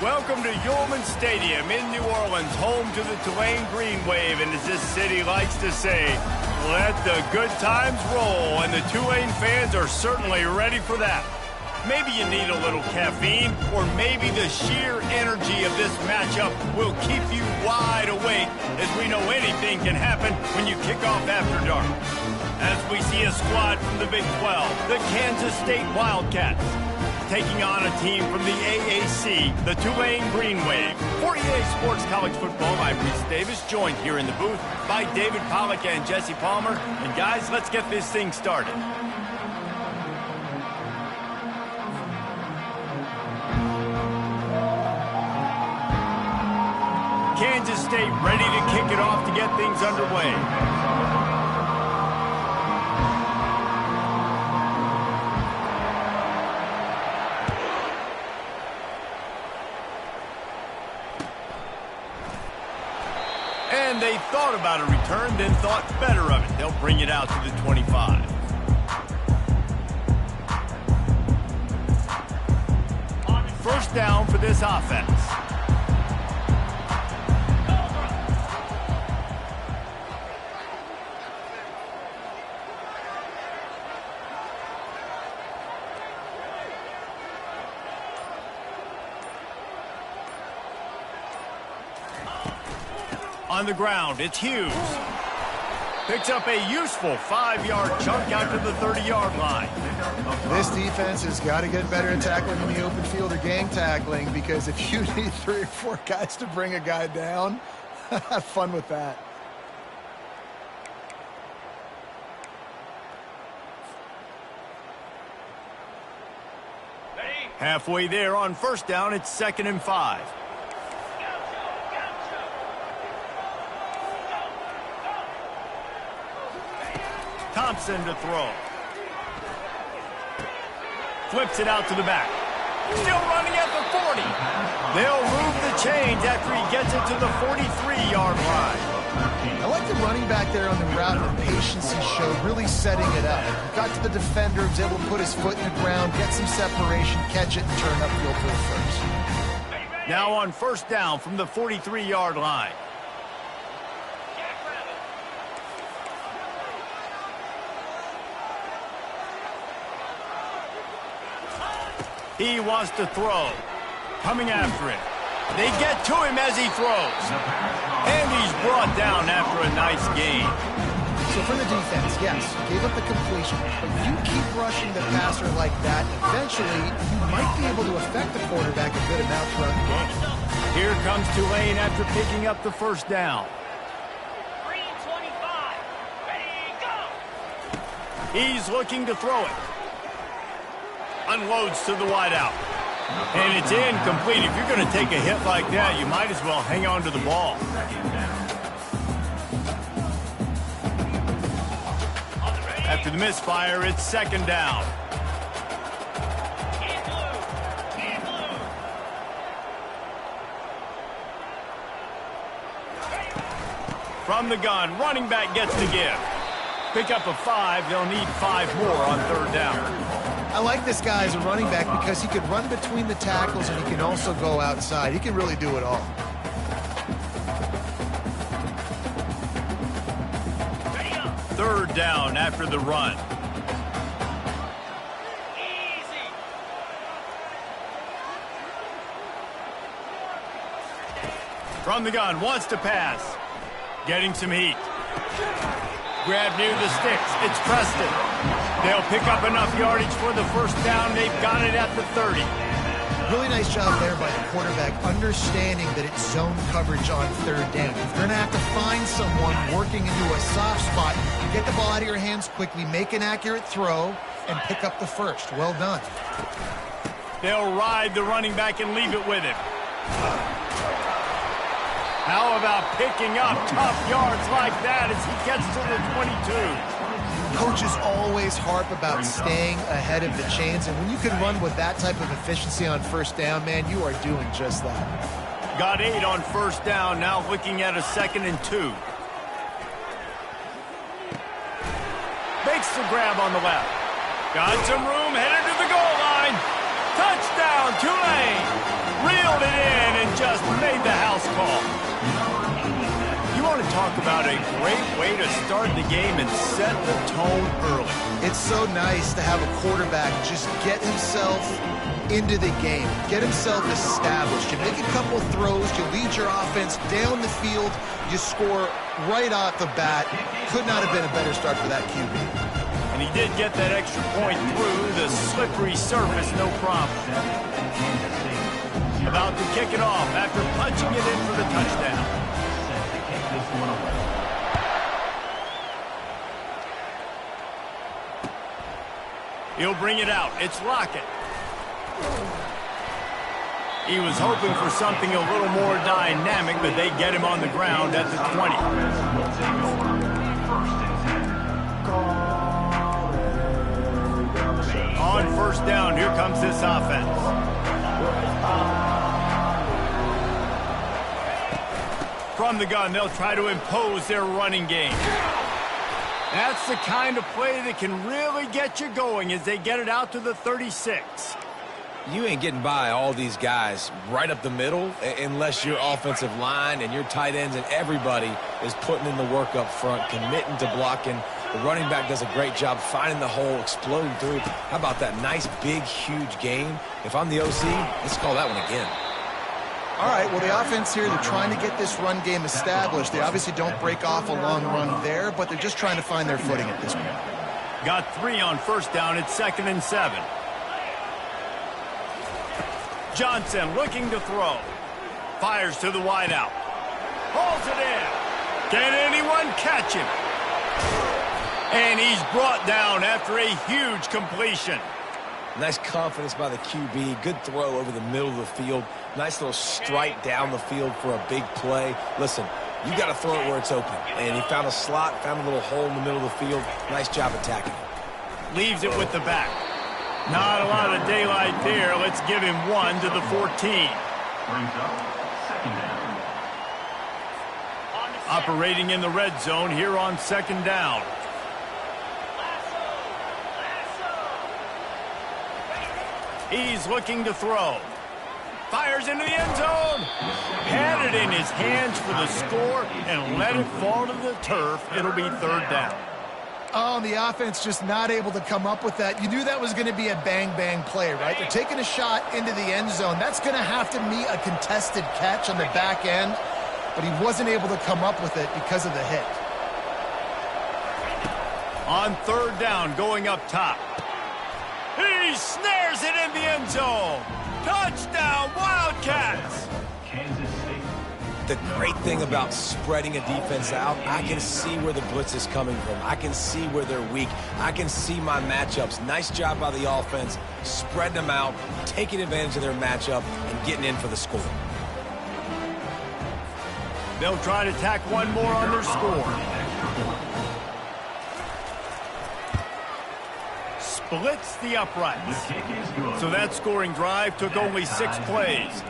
Welcome to Yulman Stadium in New Orleans, home to the Tulane Green Wave, and as this city likes to say, let the good times roll, and the Tulane fans are certainly ready for that. Maybe you need a little caffeine, or maybe the sheer energy of this matchup will keep you wide awake, as we know anything can happen when you kick off after dark. As we see a squad from the Big 12, the Kansas State Wildcats, taking on a team from the AAC, the Tulane Green Wave. For EA Sports College Football, I'm Reese Davis, joined here in the booth by David Pollack and Jesse Palmer. And guys, let's get this thing started. Kansas State ready to kick it off to get things underway. And they thought about a return, then thought better of it. They'll bring it out to the 25. First down for this offense. On the ground, it's Hughes. Picks up a useful 5-yard chunk out to the 30-yard line. This defense has got to get better at tackling in the open field or gang tackling, because if you need 3 or 4 guys to bring a guy down, have fun with that. Halfway there on first down, it's 2nd and 5. Thompson to throw. Flips it out to the back. Still running at the 40. They'll move the chains after he gets it to the 43-yard line. I like the running back there on the route and the patience he showed, really setting it up. Got to the defender, was able to put his foot in the ground, get some separation, catch it, and turn upfield for the first. Now on first down from the 43-yard line. He wants to throw. Coming after it. They get to him as he throws. And he's brought down after a nice gain. So for the defense, yes, gave up the completion, but you keep rushing the passer like that, eventually you might be able to affect the quarterback a good amount throughout the game. Here comes Tulane after picking up the first down. 3-25. Ready, go! He's looking to throw it. Unloads to the wideout. And it's incomplete. If you're going to take a hit like that, you might as well hang on to the ball. After the misfire, it's 2nd down. From the gun, running back gets the give. Pick up a 5. They'll need 5 more on 3rd down. I like this guy as a running back because he can run between the tackles and he can also go outside. He can really do it all. Third down after the run. Easy. From the gun, wants to pass. Getting some heat. Grab near the sticks. It's Preston. They'll pick up enough yardage for the first down. They've got it at the 30. Really nice job there by the quarterback, understanding that it's zone coverage on 3rd down. You're going to have to find someone working into a soft spot, get the ball out of your hands quickly, make an accurate throw, and pick up the first. Well done. They'll ride the running back and leave it with him. How about picking up tough yards like that as he gets to the 22? Coaches always harp about staying ahead of the chains, and when you can run with that type of efficiency on first down, man, you are doing just that. Got 8 on first down, now looking at a 2nd and 2. Makes the grab on the left. Got some room, headed to the goal line. Touchdown, Tulane! reeled it in and just made the house call. You want to talk about a great way to start the game and set the tone early. It's so nice to have a quarterback just get himself into the game, get himself established. You make a couple throws, you lead your offense down the field, you score right off the bat. Could not have been a better start for that QB. And he did get that extra point through the slippery surface, no problem. About to kick it off after punching it in for the touchdown. He'll bring it out. It's Lockett. He was hoping for something a little more dynamic, but they get him on the ground at the 20. On first down, here comes this offense. From the gun, they'll try to impose their running game. That's the kind of play that can really get you going as they get it out to the 36. You ain't getting by all these guys right up the middle unless your offensive line and your tight ends and everybody is putting in the work up front, committing to blocking. The running back does a great job finding the hole, exploding through. How about that nice, big, huge game? If I'm the OC, let's call that one again. All right, well, the offense here, they're trying to get this run game established. They obviously don't break off a long run there, but they're just trying to find their footing at this point. Got 3 on first down. It's 2nd and 7. Johnson looking to throw. Fires to the wideout. Hauls it in. Can anyone catch him? And he's brought down after a huge completion. Nice confidence by the QB. Good throw over the middle of the field. Nice little strike down the field for a big play. Listen, you got to throw it where it's open. And he found a slot, found a little hole in the middle of the field. Nice job attacking it. Leaves it with the back. Not a lot of daylight there. Let's give him 1 to the 14. Operating in the red zone here on 2nd down. He's looking to throw. Fires into the end zone. Had it in his hands for the score and let it fall to the turf. It'll be 3rd down. Oh, and the offense just not able to come up with that. You knew that was going to be a bang-bang play, right? They're taking a shot into the end zone. That's going to have to meet a contested catch on the back end, but he wasn't able to come up with it because of the hit. On 3rd down, going up top. He snares it in the end zone. Touchdown, Wildcats! The great thing about spreading a defense out, I can see where the blitz is coming from. I can see where they're weak. I can see my matchups. Nice job by the offense, spreading them out, taking advantage of their matchup, and getting in for the score. They'll try to tack one more on their score. Splits the uprights. So that scoring drive took only 6 plays.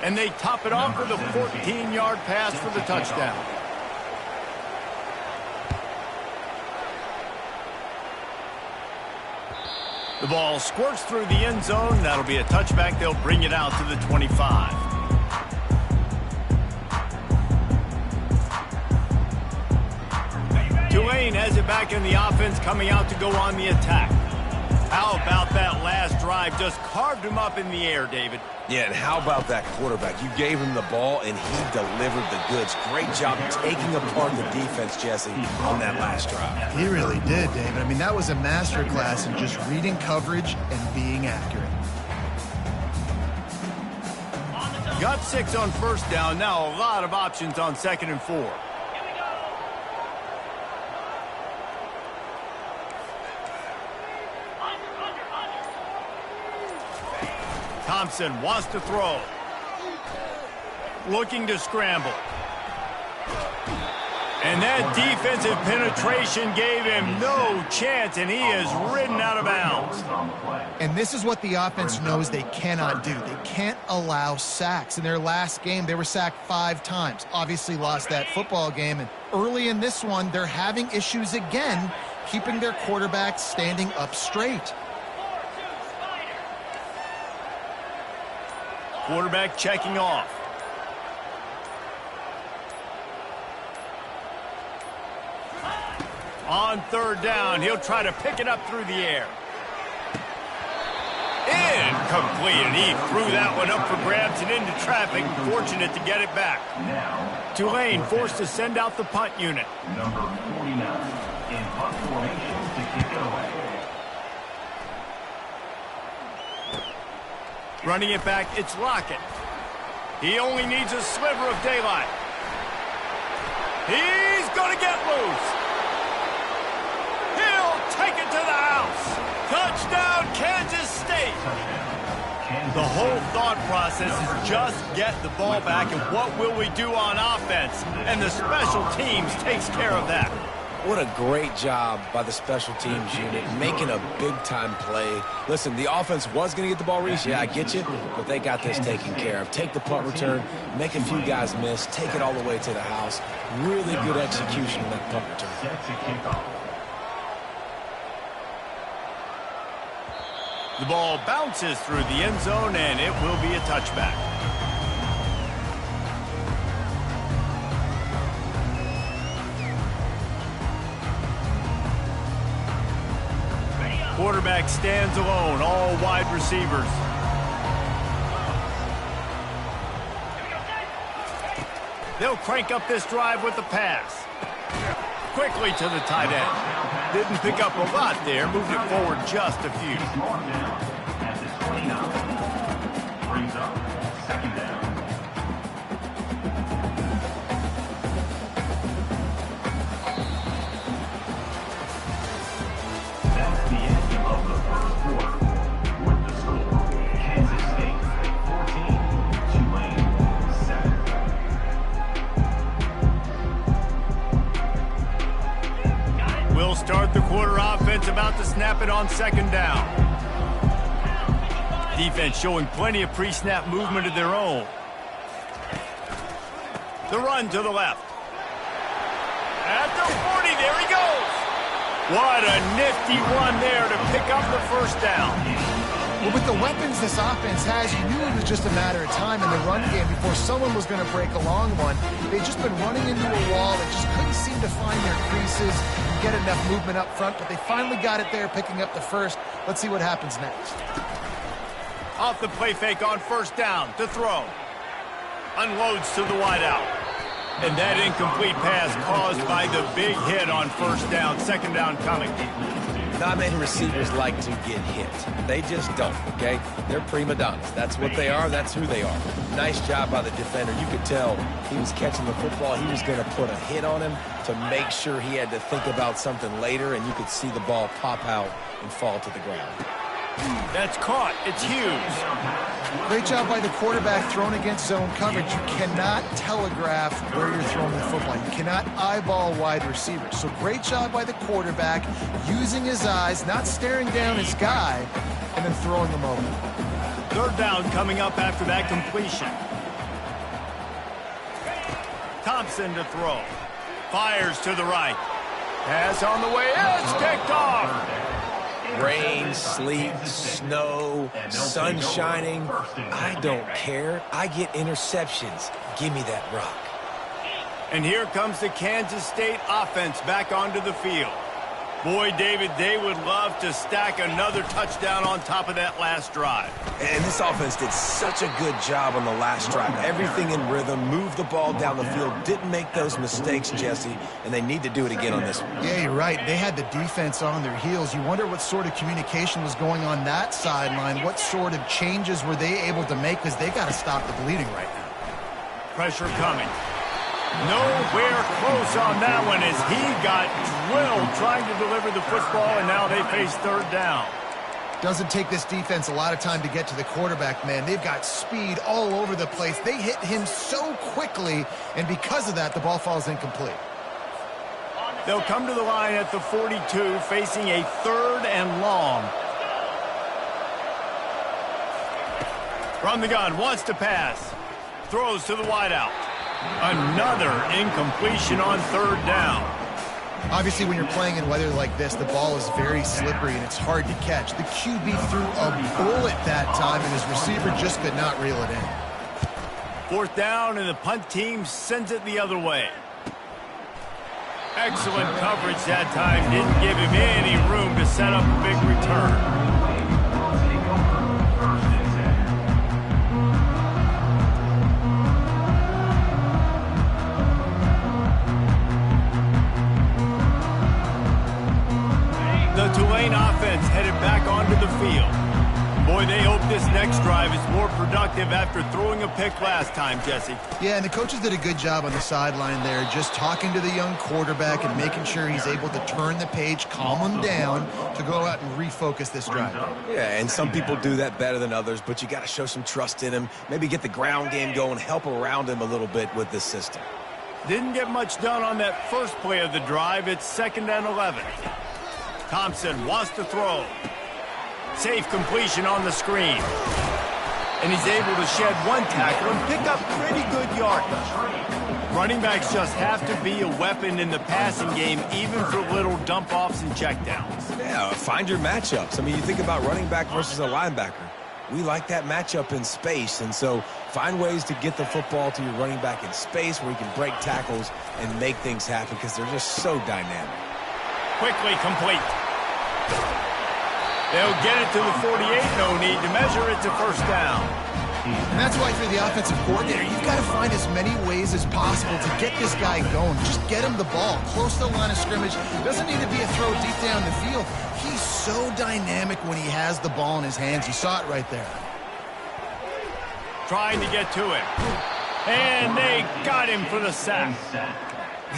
And they top it off with a 14-yard pass for the touchdown. The ball squirts through the end zone. That'll be a touchback. They'll bring it out to the 25. Tulane has it back in the offense, coming out to go on the attack. How about that last drive? Just carved him up in the air, David. Yeah, and how about that quarterback? You gave him the ball, and he delivered the goods. Great job taking apart the defense, Jesse, on that last drive. He really did, David. I mean, that was a masterclass in just reading coverage and being accurate. Got 6 on first down. Now a lot of options on 2nd and 4. Thompson wants to throw. Looking to scramble. And that defensive penetration gave him no chance, and he is ridden out of bounds. And this is what the offense knows they cannot do. They can't allow sacks. In their last game, they were sacked 5 times. Obviously lost that football game. And early in this one, they're having issues again, keeping their quarterback standing up straight. Quarterback checking off. On third down, he'll try to pick it up through the air. Incomplete, and he threw that one up for grabs and into traffic. Fortunate to get it back. Tulane forced to send out the punt unit. Number 49 in punt formation to kick it away. Running it back, it's Lockett. He only needs a sliver of daylight. He's going to get loose. He'll take it to the house. Touchdown, Kansas State. The whole thought process is just get the ball back, and what will we do on offense? And the special teams takes care of that. What a great job by the special teams unit, making a big-time play. Listen, the offense was going to get the ball, Reese. Yeah, I get you, but they got this taken care of. Take the punt return, make a few guys miss, take it all the way to the house. Really good execution in that punt return. Set to kick off. The ball bounces through the end zone, and it will be a touchback. Quarterback stands alone, all wide receivers. They'll crank up this drive with the pass. Quickly to the tight end. Didn't pick up a lot there, moved it forward just a few. Mark down at the 29. Brings up second down. That's the end of the first quarter. With the score, Kansas State 14, Tulane 7. We'll start the quarter offense, about to snap it on second down. Defense showing plenty of pre-snap movement of their own. The run to the left. At the 40, there he goes. What a nifty run there to pick up the first down. Well, with the weapons this offense has, you knew it was just a matter of time in the run game before someone was going to break a long one. They've just been running into a wall. They just couldn't seem to find their creases and get enough movement up front, but they finally got it there, picking up the first. Let's see what happens next. Off the play fake on first down to throw. Unloads to the wideout. And that incomplete pass caused by the big hit on first down. Second down coming. Not many receivers like to get hit. They just don't, okay? They're prima donnas. That's what they are. That's who they are. Nice job by the defender. You could tell he was catching the football. He was going to put a hit on him to make sure he had to think about something later, and you could see the ball pop out and fall to the ground. That's caught. It's huge. Great job by the quarterback thrown against zone coverage. You cannot telegraph where you're throwing the football. You cannot eyeball wide receivers. So great job by the quarterback using his eyes, not staring down his guy, and then throwing them over. Third down coming up after that completion. Thompson to throw. Fires to the right. Pass on the way. It's kicked off. Rain, sleet, snow, sun shining. I don't care. I get interceptions. Give me that rock. And here comes the Kansas State offense back onto the field. Boy, David, they would love to stack another touchdown on top of that last drive. And this offense did such a good job on the last drive. Everything in rhythm, moved the ball down the field, didn't make those mistakes, Jesse, and they need to do it again on this one. Yeah, you're right. They had the defense on their heels. You wonder what sort of communication was going on that sideline. What sort of changes were they able to make, because they got to stop the bleeding right now. Pressure coming. Nowhere close on that one as he got drilled trying to deliver the football, and now they face third down. Doesn't take this defense a lot of time to get to the quarterback, man. They've got speed all over the place. They hit him so quickly, and because of that, the ball falls incomplete. They'll come to the line at the 42, facing a third and long. From the gun, wants to pass. Throws to the wideout. Another incompletion on third down. Obviously, when you're playing in weather like this, the ball is very slippery and it's hard to catch. The QB threw a bullet that time, and his receiver just could not reel it in. 4th down, and the punt team sends it the other way. Excellent coverage that time. Didn't give him any room to set up a big return. The Tulane offense headed back onto the field. Boy, they hope this next drive is more productive after throwing a pick last time, Jesse. Yeah, and the coaches did a good job on the sideline there, just talking to the young quarterback and making sure he's able to turn the page, calm him down to go out and refocus this drive. Yeah, and some people do that better than others, but you got to show some trust in him, maybe get the ground game going, help around him a little bit with this system. Didn't get much done on that first play of the drive. It's 2nd and 11. Thompson wants to throw. Safe completion on the screen. And he's able to shed one tackle and pick up pretty good yardage. Running backs just have to be a weapon in the passing game, even for little dump-offs and checkdowns. Yeah, find your matchups. I mean, you think about running back versus a linebacker. We like that matchup in space, and so find ways to get the football to your running back in space where he can break tackles and make things happen because they're just so dynamic. Quickly complete. They'll get it to the 48. No need to measure. It's a 1st down. And that's why, for the offensive coordinator, you've got to find as many ways as possible to get this guy going. Just get him the ball close to the line of scrimmage. Doesn't need to be a throw deep down the field. He's so dynamic when he has the ball in his hands. You saw it right there. Trying to get to it. And they got him for the sack.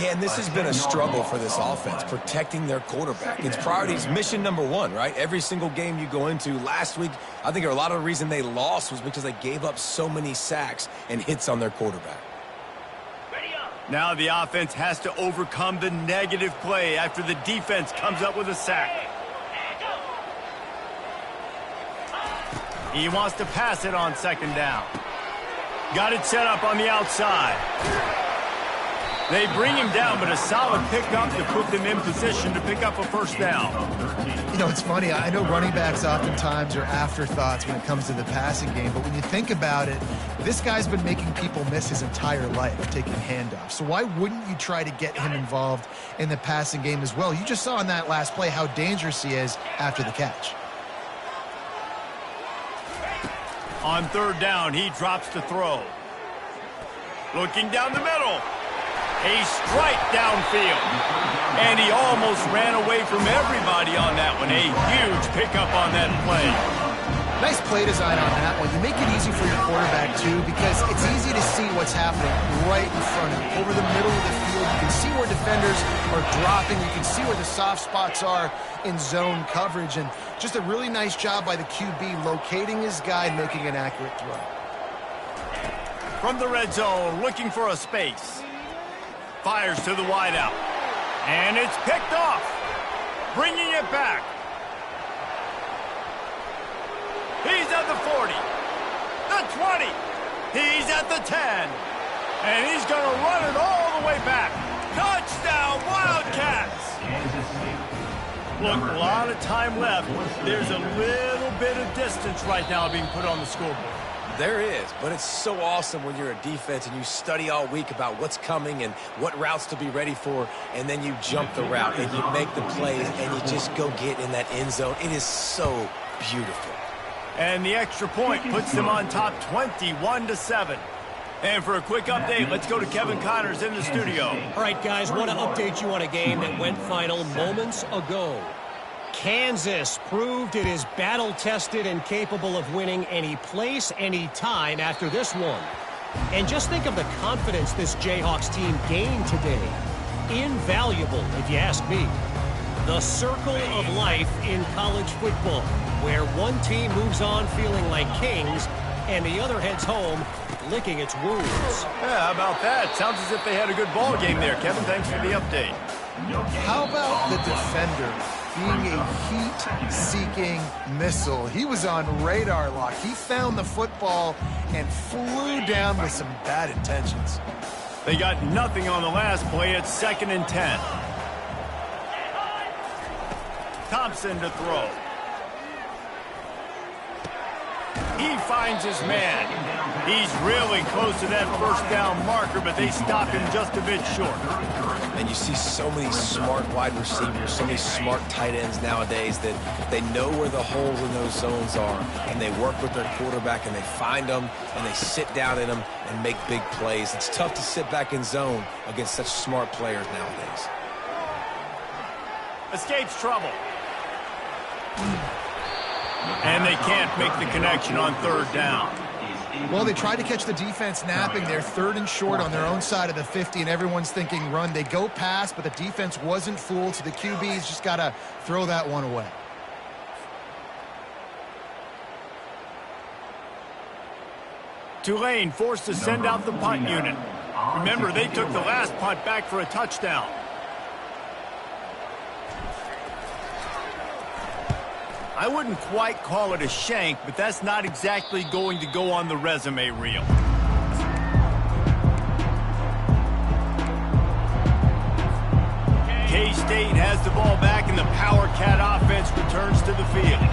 Yeah, and this has been a struggle for this offense, protecting their quarterback. It's priorities, mission number one, right? Every single game you go into. Last week, I think a lot of the reason they lost was because they gave up so many sacks and hits on their quarterback. Now the offense has to overcome the negative play after the defense comes up with a sack. He wants to pass it on 2nd down. Got it set up on the outside. They bring him down, but a solid pickup to put them in position to pick up a 1st down. You know, it's funny. I know running backs oftentimes are afterthoughts when it comes to the passing game, but when you think about it, this guy's been making people miss his entire life taking handoffs. So why wouldn't you try to get him involved in the passing game as well? You just saw in that last play how dangerous he is after the catch. On 3rd down, he drops to throw. Looking down the middle. A strike downfield. And he almost ran away from everybody on that one. A huge pickup on that play. Nice play design on that one. You make it easy for your quarterback, too, because it's easy to see what's happening right in front of you. Over the middle of the field, you can see where defenders are dropping. You can see where the soft spots are in zone coverage. And just a really nice job by the QB locating his guy and making an accurate throw. From the red zone, looking for a space. Fires to the wideout. And it's picked off. Bringing it back. He's at the 40. The 20. He's at the 10. And he's going to run it all the way back. Touchdown, Wildcats. Look, a lot of time left. There's a little bit of distance right now being put on the scoreboard. There is, but it's so awesome when you're a defense and you study all week about what's coming and what routes to be ready for, and then you jump the route and you make the plays and you just go get in that end zone. It is so beautiful. And the extra point puts them on top 21-7. And for a quick update, let's go to Kevin Connors in the studio. All right, guys, want to update you on a game that went final moments ago. Kansas proved it is battle-tested and capable of winning any place, any time after this one. And just think of the confidence this Jayhawks team gained today. Invaluable, if you ask me. The circle of life in college football, where one team moves on feeling like kings and the other heads home licking its wounds. Yeah, how about that? Sounds as if they had a good ball game there. Kevin, thanks for the update. How about the defender being a heat-seeking missile? He was on radar lock. He found the football and flew down with some bad intentions. They got nothing on the last play. It's 2nd and 10. Thompson to throw. He finds his man. He's really close to that first down marker, but they stop him just a bit short. And you see so many smart wide receivers, so many smart tight ends nowadays that they know where the holes in those zones are, and they work with their quarterback, and they find them, and they sit down in them and make big plays. It's tough to sit back in zone against such smart players nowadays. Escapes trouble. And they can't make the connection on third down. Well, they tried to catch the defense napping there, 3rd and short on their own side of the 50, and everyone's thinking run. They go pass, but the defense wasn't fooled, so the QB's just got to throw that one away. Tulane forced to send out the punt unit. Remember, they took the last punt back for a touchdown. I wouldn't quite call it a shank, but that's not exactly going to go on the resume reel. K-State has the ball back, and the Power Cat offense returns to the field.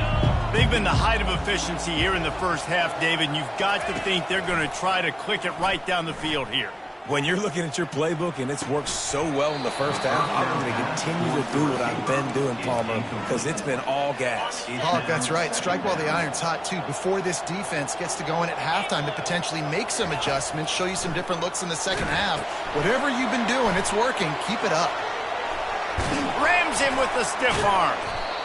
They've been the height of efficiency here in the first half, David, and you've got to think they're going to try to click it right down the field here. When you're looking at your playbook and it's worked so well in the first half, I'm going to continue to do what I've been doing, Palmer, because it's been all gas. Oh, that's right. Strike while the iron's hot, too. Before this defense gets to going at halftime to potentially make some adjustments, show you some different looks in the second half. Whatever you've been doing, it's working. Keep it up. Rams him with the stiff arm.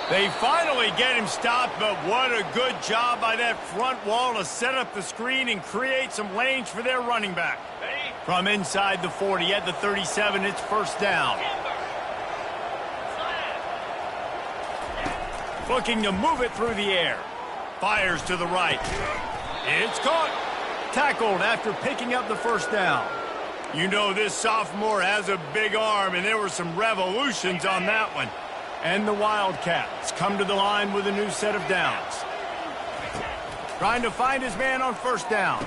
They finally get him stopped, but what a good job by that front wall to set up the screen and create some lanes for their running back. From inside the 40 at the 37, it's first down. Looking to move it through the air. Fires to the right. It's caught. Tackled after picking up the first down. You know this sophomore has a big arm, and there were some revolutions on that one. And the Wildcats come to the line with a new set of downs. Trying to find his man on first down.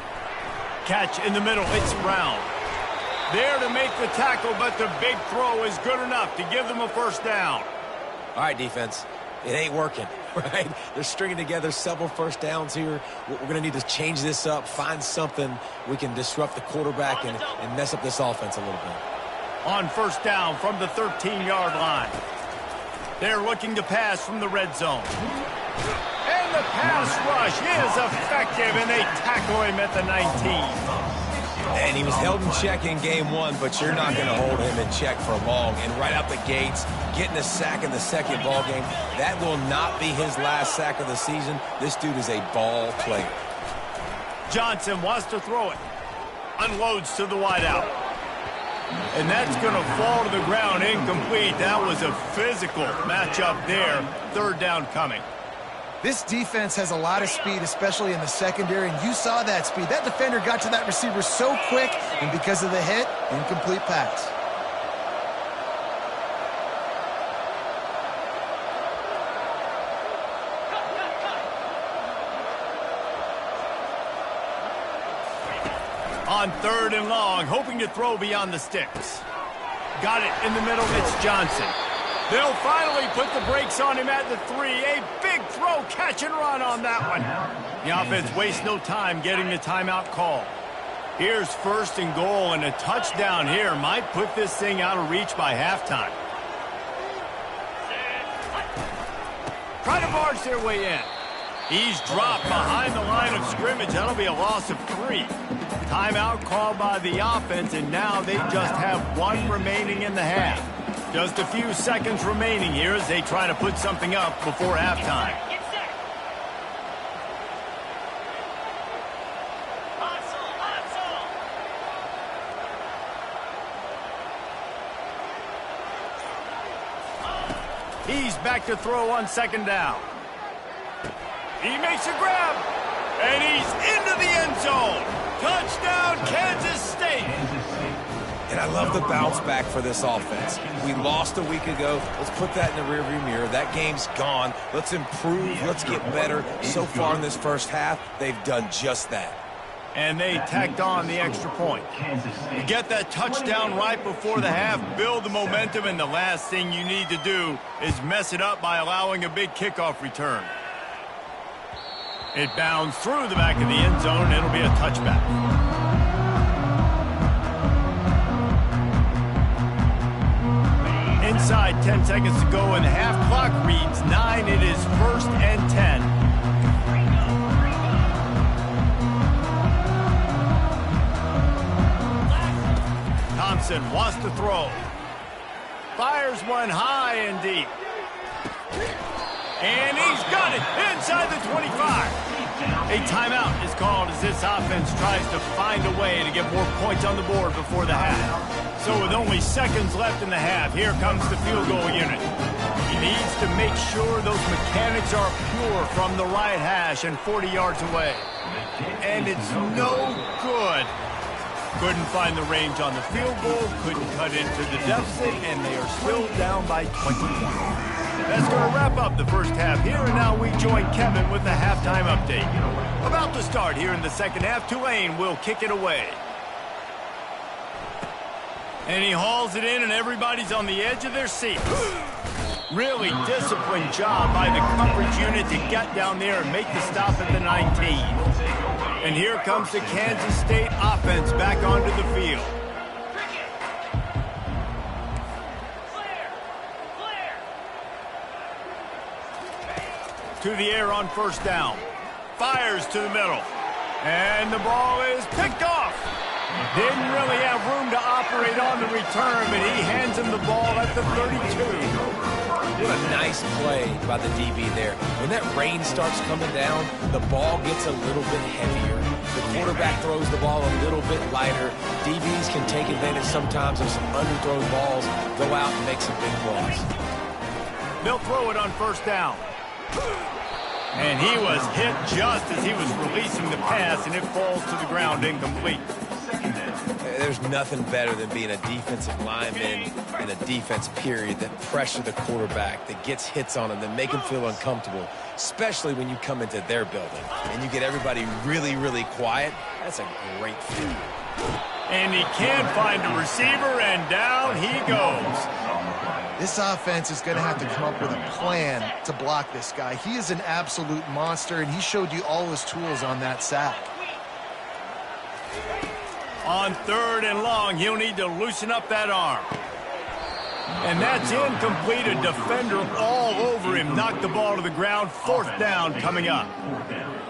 Catch in the middle, it's Brown. There to make the tackle, but the big throw is good enough to give them a first down. All right, defense, it ain't working, right? They're stringing together several first downs here. We're going to need to change this up, find something we can disrupt the quarterback and mess up this offense a little bit. On first down from the 13-yard line. They're looking to pass from the red zone. And the pass rush is effective, and they tackle him at the 19. And he was held in check in game one, but you're not going to hold him in check for long. And right out the gates, getting a sack in the second ball game, that will not be his last sack of the season. This dude is a ball player. Johnson wants to throw it. Unloads to the wideout. And that's going to fall to the ground incomplete. That was a physical matchup there. Third down coming. This defense has a lot of speed, especially in the secondary, and you saw that speed. That defender got to that receiver so quick, and because of the hit, incomplete pass. On third and long, hoping to throw beyond the sticks. Got it in the middle, it's Johnson. They'll finally put the brakes on him at the 3. A big throw, catch and run on that one. The offense wastes no time getting the timeout call. Here's first and goal, and a touchdown here might put this thing out of reach by halftime. Try to barge their way in. He's dropped behind the line of scrimmage. That'll be a loss of 3. Timeout called by the offense, and now they just have 1 remaining in the half. Just a few seconds remaining here as they try to put something up before halftime. He's back to throw on second down. He makes a grab, and he's into the end zone. Touchdown, Kansas State. And I love the bounce back for this offense. We lost a week ago. Let's put that in the rearview mirror. That game's gone. Let's improve. Let's get better. So far in this first half, they've done just that. And they tacked on the extra point. You get that touchdown right before the half, build the momentum, and the last thing you need to do is mess it up by allowing a big kickoff return. It bounds through the back of the end zone, and it'll be a touchback. Inside 10 seconds to go, and the half clock reads 9. It is 1st and 10. Thompson wants to throw. Fires one high and deep. And he's got it inside the 25. A timeout is called as this offense tries to find a way to get more points on the board before the half. So with only seconds left in the half, here comes the field goal unit. He needs to make sure those mechanics are pure from the right hash and 40 yards away. And it's no good. Couldn't find the range on the field goal, couldn't cut into the deficit, and they are still down by 21. That's going to wrap up the first half here, and now we join Kevin with the halftime update. About to start here in the second half, Tulane will kick it away. And he hauls it in, and everybody's on the edge of their seats. Really disciplined job by the coverage unit to get down there and make the stop at the 19. And here comes the Kansas State offense back onto the field. To the air on first down. Fires to the middle. And the ball is picked off. Didn't really have room to operate on the return, but he hands him the ball at the 32. What a nice play by the DB there. When that rain starts coming down, the ball gets a little bit heavier. The quarterback throws the ball a little bit lighter. DBs can take advantage sometimes of some underthrown balls, go out and make some big plays. They'll throw it on first down. And he was hit just as he was releasing the pass, and it falls to the ground incomplete. There's nothing better than being a defensive lineman in a defense period that pressure the quarterback, that gets hits on him, that make him feel uncomfortable, especially when you come into their building and you get everybody really, really quiet. That's a great feeling. And he can't find a receiver, and down he goes. This offense is going to have to come up with a plan to block this guy. He is an absolute monster, and he showed you all his tools on that sack. On third and long, he'll need to loosen up that arm. And that's incomplete. A defender all over him. Knocked the ball to the ground. Fourth down coming up.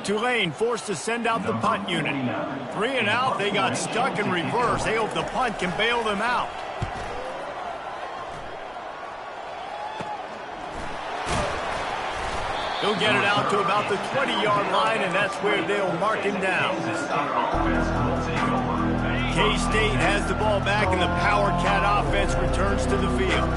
Tulane forced to send out the punt unit. 3 and out. They got stuck in reverse. They hope the punt can bail them out. He'll get it out to about the 20-yard line, and that's where they'll mark him down. K-State has the ball back, and the Power Cat offense returns to the field.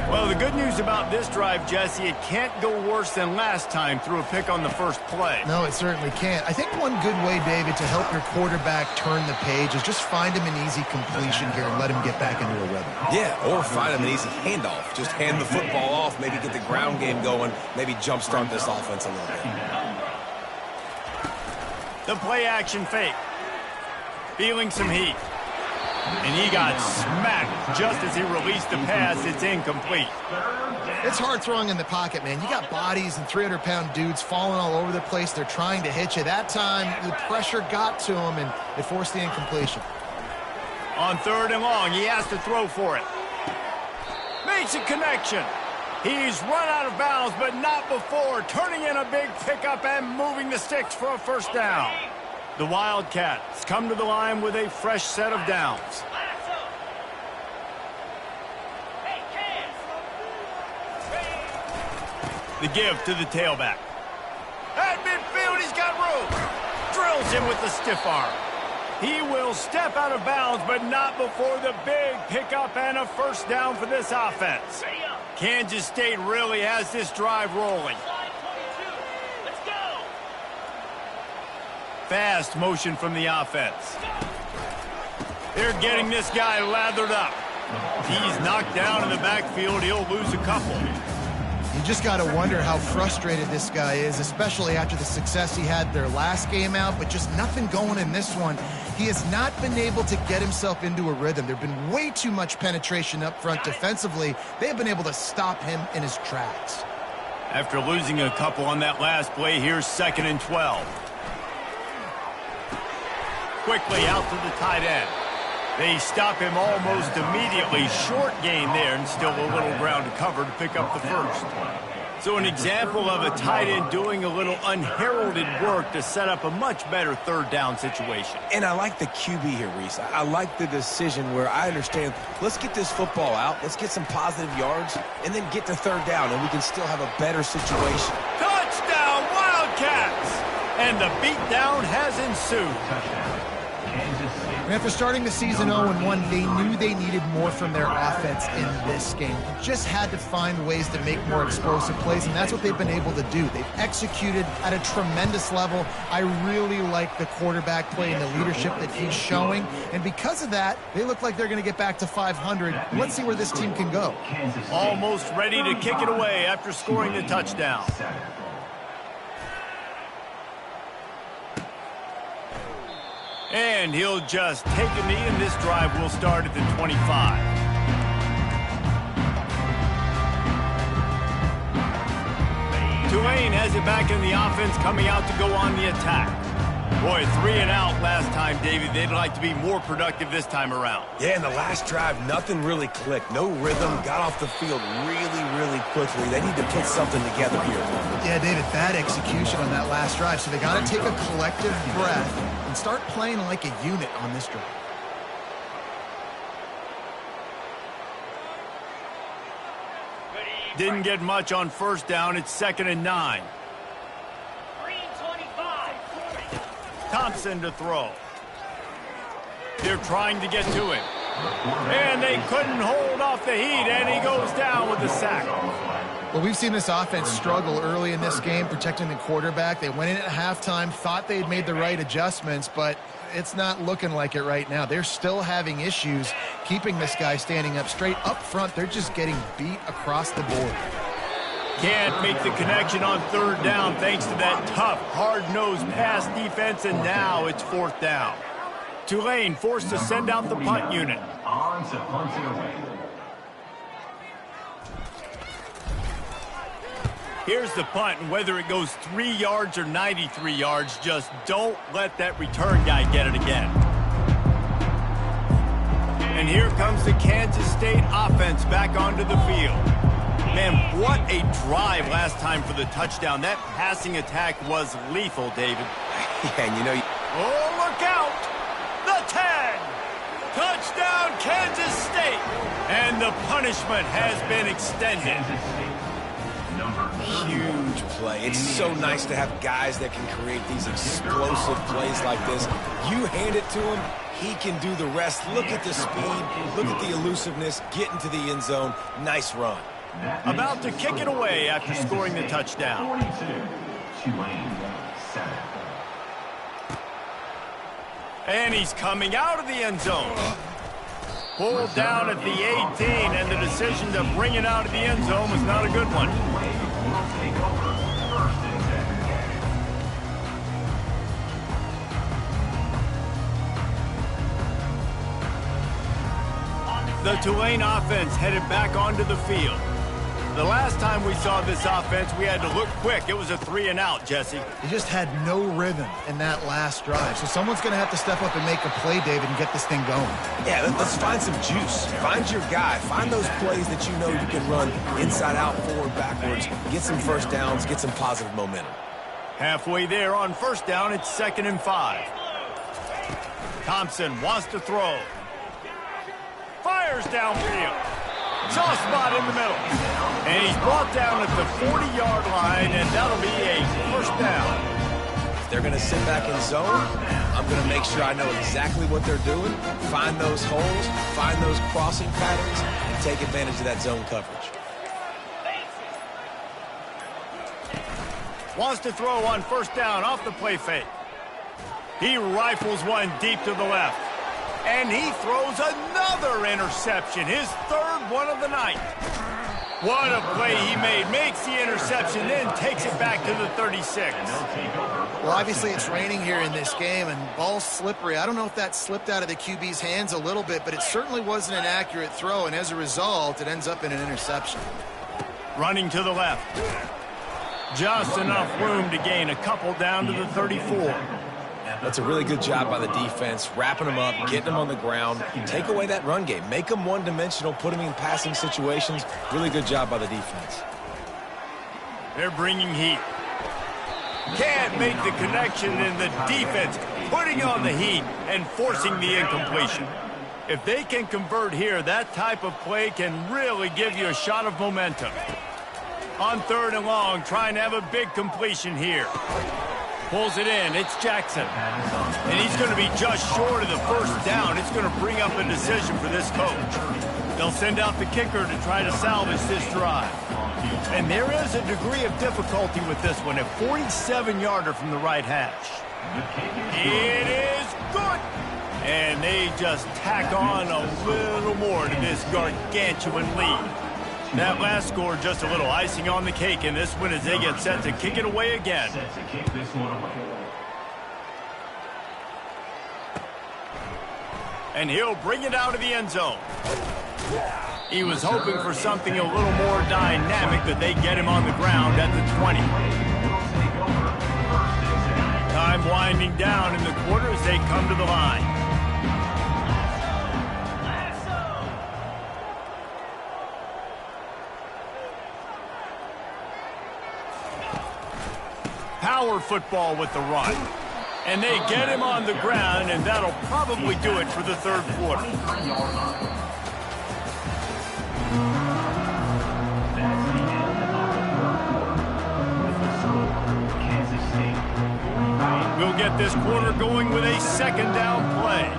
Well, the good news about this drive, Jesse, it can't go worse than last time through a pick on the first play. No, it certainly can't. I think one good way, David, to help your quarterback turn the page is just find him an easy completion here and let him get back into a rhythm. Yeah, or find him an easy handoff. Just hand the football off, maybe get the ground game going, maybe jumpstart this offense a little bit. The play-action fake. Feeling some heat. And he got smacked just as he released the pass. It's incomplete. It's hard throwing in the pocket, man. You got bodies and 300-pound dudes falling all over the place. They're trying to hit you. That time, the pressure got to him, and it forced the incompletion. On third and long, he has to throw for it. Makes a connection. He's run out of bounds, but not before. Turning in a big pickup and moving the sticks for a first down. The Wildcats come to the line with a fresh set of downs. The give to the tailback. At midfield, he's got room. Drills him with the stiff arm. He will step out of bounds, but not before the big pickup and a first down for this offense. Kansas State really has this drive rolling. Fast motion from the offense. They're getting this guy lathered up. He's knocked down in the backfield. He'll lose a couple. You just got to wonder how frustrated this guy is, especially after the success he had their last game out, but just nothing going in this one. He has not been able to get himself into a rhythm. There have been way too much penetration up front defensively. They have been able to stop him in his tracks. After losing a couple on that last play, here's 2nd and 12. Quickly out to the tight end. They stop him almost immediately. Short gain there, and still a little ground to cover to pick up the first. So an example of a tight end doing a little unheralded work to set up a much better 3rd down situation. And I like the QB here, Reese. I like the decision where I understand, let's get this football out, let's get some positive yards, and then get to 3rd down, and we can still have a better situation. Touchdown, Wildcats! And the beatdown has ensued. Touchdown, Kansas City. And after starting the season 0-1, they knew they needed more from their offense in this game. Just had to find ways to make more explosive plays, and that's what they've been able to do. They've executed at a tremendous level. I really like the quarterback play and the leadership that he's showing, and because of that, they look like they're going to get back to 500. Let's see where this team can go. Almost ready to kick it away after scoring the touchdown. And he'll just take a knee, and this drive will start at the 25. Tulane has it back in the offense, coming out to go on the attack. Boy, 3 and out last time, David. They'd like to be more productive this time around. Yeah, in the last drive, nothing really clicked. No rhythm, got off the field really quickly. They need to put something together here. Yeah, David, bad execution on that last drive, so they got to take a collective breath and start playing like a unit on this drive. Didn't get much on 1st down. It's 2nd and 9. Green 25. Thompson to throw. They're trying to get to him. And they couldn't hold off the heat, and he goes down with the sack. Well, we've seen this offense struggle early in this game, protecting the quarterback. They went in at halftime, thought they had made the right adjustments, but it's not looking like it right now. They're still having issues keeping this guy standing up straight. Up front, they're just getting beat across the board. Can't make the connection on 3rd down thanks to that tough, hard-nosed pass defense, and now it's 4th down. Tulane forced to send out the punt unit. On to punt it away. Here's the punt, and whether it goes 3 yards or 93 yards, just don't let that return guy get it again. And here comes the Kansas State offense back onto the field. Man, what a drive last time for the touchdown. That passing attack was lethal, David. Yeah, and you know... Oh, look out! The 10! Touchdown, Kansas State! And the punishment has been extended. Kansas State. Number 31. Huge play. It's so nice to have guys that can create these explosive plays like this. You hand it to him, he can do the rest. Look at the speed, look at the elusiveness, get into the end zone. Nice run. About to kick it away after scoring the touchdown. 42. Tulane 7. And he's coming out of the end zone. Pulled down at the 18, and the decision to bring it out of the end zone was not a good one. Will take over 1st and 10. The Tulane offense headed back onto the field. The last time we saw this offense, we had to look quick. It was a 3 and out, Jesse. They just had no rhythm in that last drive. So someone's going to have to step up and make a play, David, and get this thing going. Yeah, let's find some juice. Find your guy. Find those plays that you know you can run inside out, forward, backwards. Get some 1st downs. Get some positive momentum. Halfway there on 1st down, it's 2nd and 5. Thompson wants to throw. Fires downfield. Soft spot in the middle. And he's brought down at the 40-yard line, and that'll be a 1st down. If they're going to sit back in zone, I'm going to make sure I know exactly what they're doing, find those holes, find those crossing patterns, and take advantage of that zone coverage. Wants to throw on 1st down off the play fake. He rifles one deep to the left. And he throws another interception, his 3rd one of the night. What a play he made. Makes the interception, then takes it back to the 36. Well, obviously it's raining here in this game, and ball's slippery. I don't know if that slipped out of the QB's hands a little bit, but it certainly wasn't an accurate throw, and as a result, it ends up in an interception. Running to the left. Just enough room to gain a couple down to the 34. That's a really good job by the defense, wrapping them up, getting them on the ground. Take away that run game. Make them one-dimensional, put them in passing situations. Really good job by the defense. They're bringing heat. Can't make the connection, and the defense putting on the heat and forcing the incompletion. If they can convert here, that type of play can really give you a shot of momentum. On 3rd and long, trying to have a big completion here. Pulls it in. It's Jackson. And he's going to be just short of the first down. It's going to bring up a decision for this coach. They'll send out the kicker to try to salvage this drive. And there is a degree of difficulty with this one. A 47-yarder from the right hash. It is good. And they just tack on a little more to this gargantuan lead. That last score just a little icing on the cake in this one as they get set to kick it away again. And he'll bring it out of the end zone. He was hoping for something a little more dynamic, but they get him on the ground at the 20. Time winding down in the quarter as they come to the line. Power football with the run. And they get him on the ground, and that'll probably do it for the 3rd quarter. We'll get this quarter going with a 2nd down play.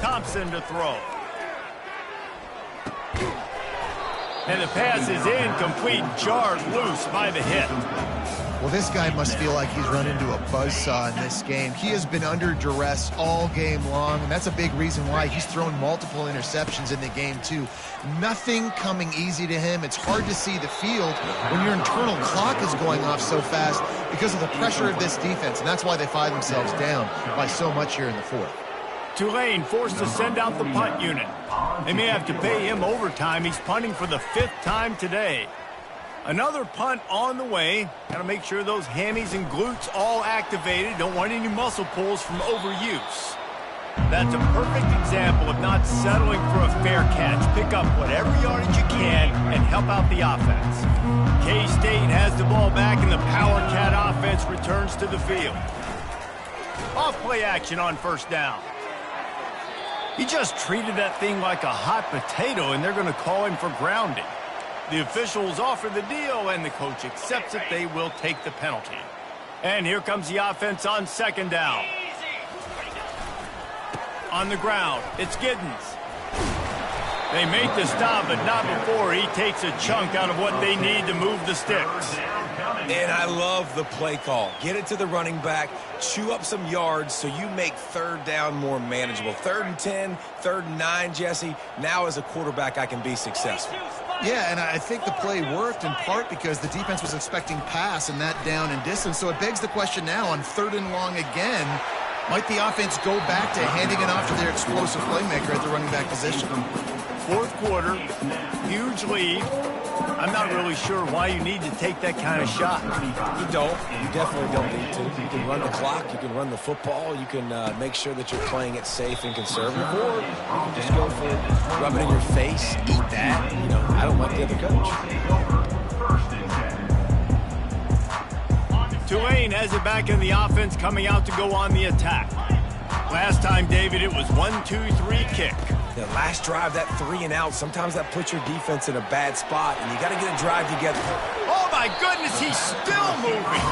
Thompson to throw. And the pass is incomplete, jarred loose by the hit. Well, this guy must feel like he's run into a buzzsaw in this game. He has been under duress all game long, and that's a big reason why he's thrown multiple interceptions in the game, too. Nothing coming easy to him. It's hard to see the field when your internal clock is going off so fast because of the pressure of this defense, and that's why they find themselves down by so much here in the 4th. Tulane forced to send out the punt unit. They may have to pay him overtime. He's punting for the 5th time today. Another punt on the way. Got to make sure those hammies and glutes all activated. Don't want any muscle pulls from overuse. That's a perfect example of not settling for a fair catch. Pick up whatever yardage you can and help out the offense. K-State has the ball back, and the Power Cat offense returns to the field. Off play action on 1st down. He just treated that thing like a hot potato, and they're going to call him for grounding. The officials offer the deal, and the coach accepts it. They will take the penalty. And here comes the offense on 2nd down. On the ground, it's Giddens. They make the stop, but not before he takes a chunk out of what they need to move the sticks. And I love the play call. Get it to the running back, chew up some yards so you make 3rd down more manageable. 3rd and 10, 3rd and 9, Jesse. Now as a quarterback, I can be successful. Yeah, and I think the play worked in part because the defense was expecting pass and that down and distance. So it begs the question now on 3rd and long again, might the offense go back to handing it off to their explosive playmaker at the running back position? 4th quarter, huge lead. I'm not really sure why you need to take that kind of shot. You don't. You definitely don't need to. You can run the clock. You can run the football. You can make sure that you're playing it safe and conservative. Or you can just go for rub it in your face, eat that. You know, I don't like the other coach. Tulane has it back in the offense, coming out to go on the attack. Last time, David, it was 1-2-3 kick. The last drive, that 3 and out, sometimes that puts your defense in a bad spot, and you got to get a drive together. Oh, my goodness, he's still moving.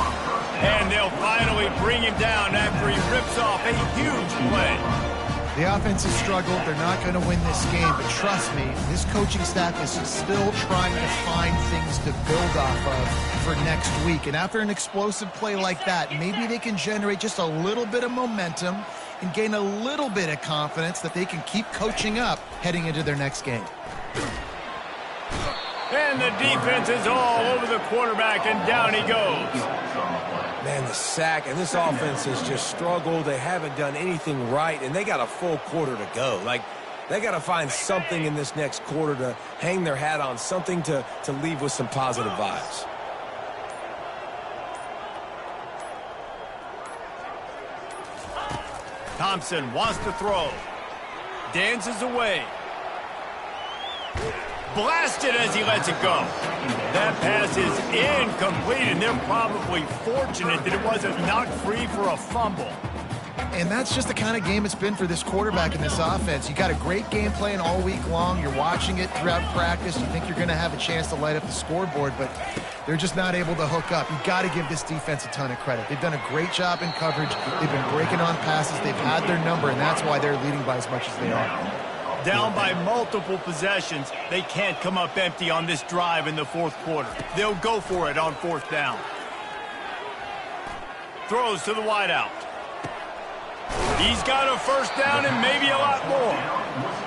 And they'll finally bring him down after he rips off a huge play. The offense has struggled. They're not going to win this game, but trust me, this coaching staff is still trying to find things to build off of for next week. And after an explosive play like that, maybe they can generate just a little bit of momentum and gain a little bit of confidence that they can keep coaching up heading into their next game. And the defense is all over the quarterback, and down he goes. Man, the sack, and this offense has just struggled. They haven't done anything right, and they got a full quarter to go. Like, they got to find something in this next quarter to hang their hat on, something to leave with some positive vibes. Thompson wants to throw. Dances away. Blasted as he lets it go. That pass is incomplete, and they're probably fortunate that it wasn't knocked free for a fumble. And that's just the kind of game it's been for this quarterback in this offense. You got a great game plan all week long. You're watching it throughout practice. You think you're going to have a chance to light up the scoreboard, but they're just not able to hook up. You've got to give this defense a ton of credit. They've done a great job in coverage. They've been breaking on passes. They've had their number, and that's why they're leading by as much as they are. Down by multiple possessions, they can't come up empty on this drive in the fourth quarter. They'll go for it on fourth down. Throws to the wideout. He's got a first down and maybe a lot more.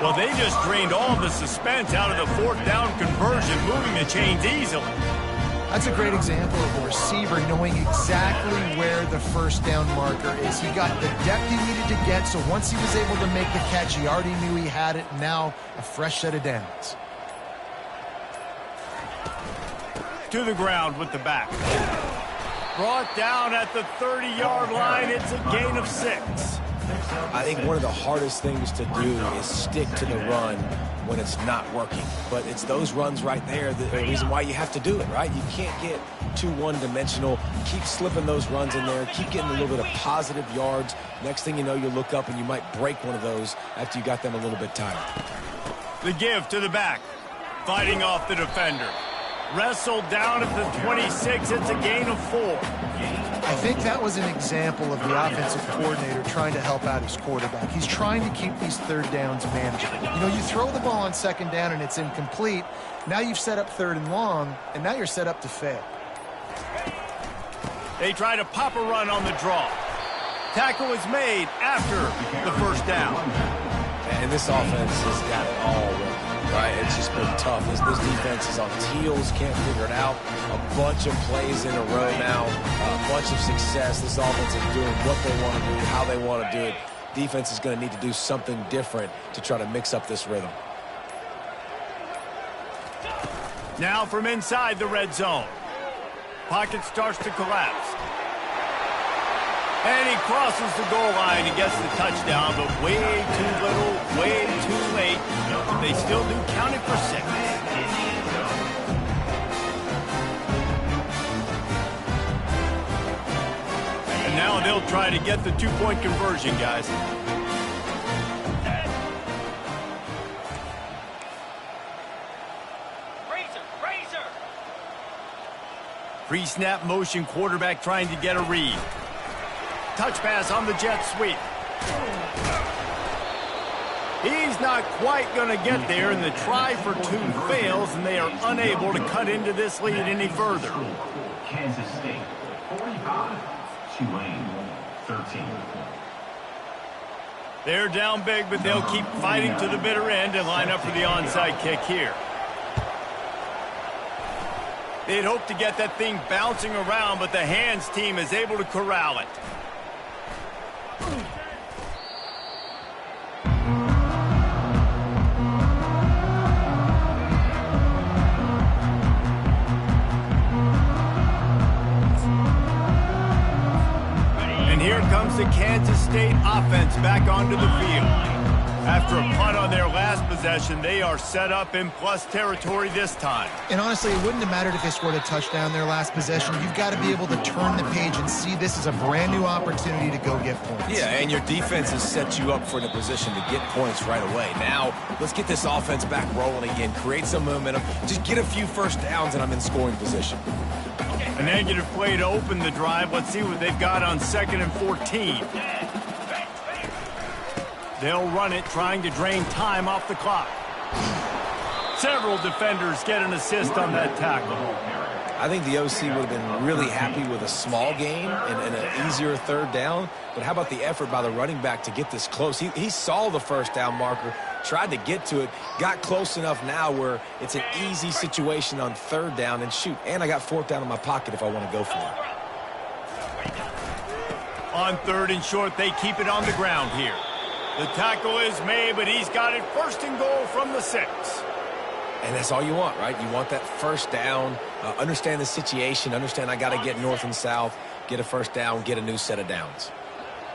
Well, they just drained all the suspense out of the fourth down conversion, moving the chains easily. That's a great example of a receiver knowing exactly where the first down marker is. He got the depth he needed to get, so once he was able to make the catch, he already knew he had it. Now, a fresh set of downs. To the ground with the back. Brought down at the 30-yard line. It's a gain of 6. I think one of the hardest things to do is stick to the run when it's not working. But it's those runs right there, the reason why you have to do it, right? You can't get too one-dimensional. Keep slipping those runs in there. Keep getting a little bit of positive yards. Next thing you know, you look up and you might break one of those after you got them a little bit tired. The give to the back. Fighting off the defender. Wrestled down at the 26. It's a gain of 4. I think that was an example of the offensive coordinator trying to help out his quarterback. He's trying to keep these third downs manageable. You know, you throw the ball on second down and it's incomplete. Now you've set up third and long, and now you're set up to fail. They try to pop a run on the draw. Tackle is made after the first down. And this offense has got it all working, right? It's just been tough. This defense is on heels, can't figure it out. A bunch of plays in a row now, a bunch of success. This offense is doing what they want to do, how they want to do it. Defense is going to need to do something different to try to mix up this rhythm. Now from inside the red zone. Pocket starts to collapse. And he crosses the goal line and gets the touchdown, but way too little, way too late. They still do count it for 6. And now they'll try to get the 2-point conversion, guys. Pre-snap motion quarterback trying to get a read. Touch pass on the jet sweep. He's not quite going to get there, and the try for 2 fails, and they are unable to cut into this lead any further. Kansas State, 45, Tulane, 13. They're down big, but they'll keep fighting to the bitter end and line up for the onside kick here. They'd hope to get that thing bouncing around, but the hands team is able to corral it. And here comes the Kansas State offense back onto the field. After a punt on their last possession, they are set up in plus territory this time. And honestly, it wouldn't have mattered if they scored a touchdown their last possession. You've got to be able to turn the page and see this as a brand new opportunity to go get points. Yeah, and your defense has set you up for the position to get points right away. Now, let's get this offense back rolling again, create some momentum, just get a few first downs, and I'm in scoring position. A negative play to open the drive. Let's see what they've got on 2nd and 14. They'll run it, trying to drain time off the clock. Several defenders get an assist on that tackle. I think the OC would have been really happy with a small gain and an easier third down. But how about the effort by the running back to get this close? He saw the first down marker, tried to get to it, got close enough now where it's an easy situation on third down, and shoot, and I got fourth down in my pocket if I want to go for it. On third and short, they keep it on the ground here. The tackle is made, but he's got it first and goal from the 6. And that's all you want, right? You want that first down, understand the situation, understand I got to get north and south, get a first down, get a new set of downs.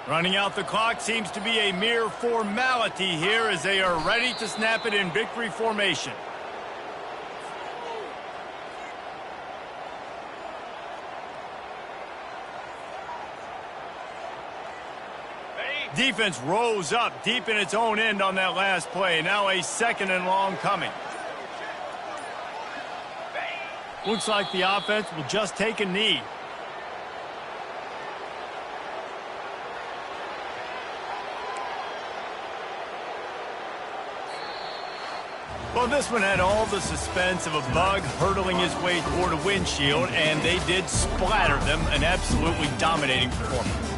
Running out the clock seems to be a mere formality here as they are ready to snap it in victory formation. Defense rose up deep in its own end on that last play. Now a second and long coming. Looks like the offense will just take a knee. Well, this one had all the suspense of a bug hurtling his way toward a windshield, and they did splatter them. An absolutely dominating performance.